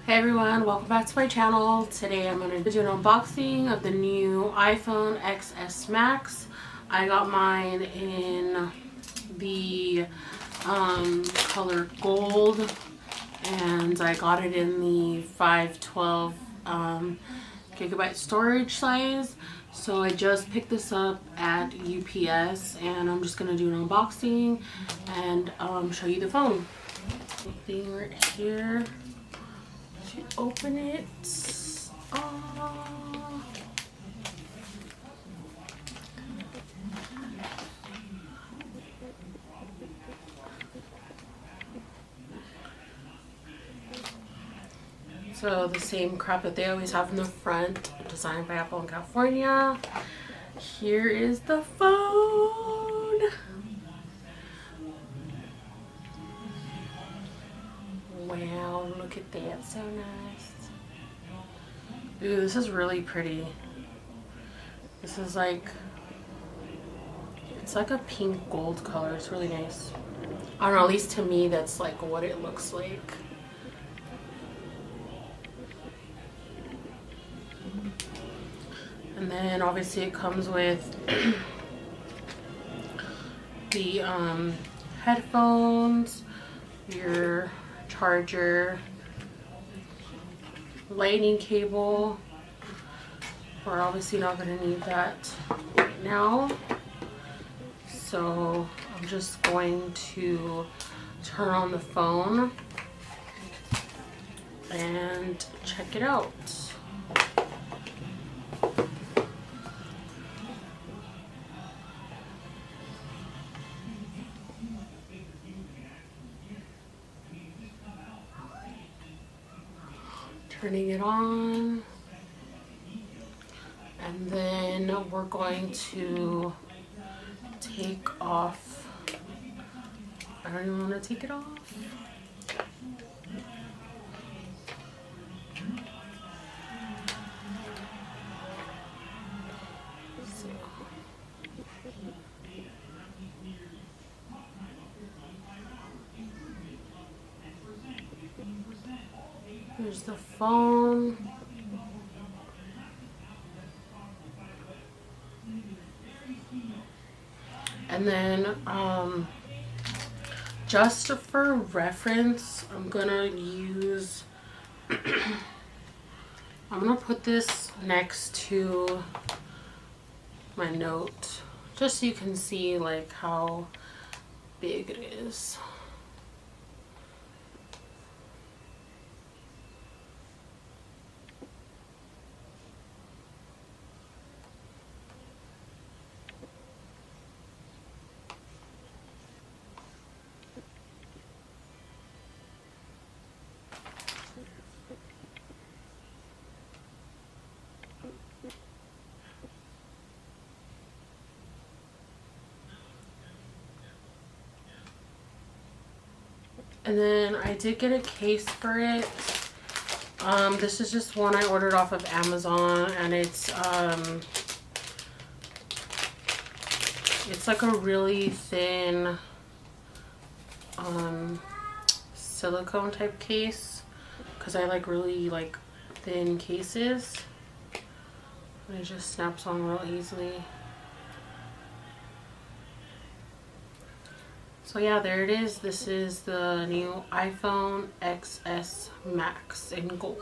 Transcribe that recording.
Hey everyone, welcome back to my channel. Today I'm going to do an unboxing of the new iPhone XS Max. I got mine in the color gold, and I got it in the 512 gigabyte storage size. So I just picked this up at UPS, and I'm just going to do an unboxing and show you the phone. Thing right here to open it. So the same crap that they always have in the front, designed by Apple in California. Here is the phone. Wow, look at that, so nice. Ooh, this is really pretty. This is like, it's like a pink gold color. It's really nice. I don't know, at least to me that's like what it looks like. And then obviously it comes with the headphones, your charger, lightning cable. We're obviously not going to need that right now, so I'm just going to turn on the phone and check it out. Turning it on, and then we're going to take off. I don't even want to take it off. Here's the phone. And then just for reference, I'm gonna use I'm gonna put this next to my Note just so you can see like how big it is. And then I did get a case for it. This is just one I ordered off of Amazon, and it's like a really thin silicone type case, because I like really like thin cases, and it just snaps on real easily. So yeah, there it is. This is the new iPhone XS Max in gold.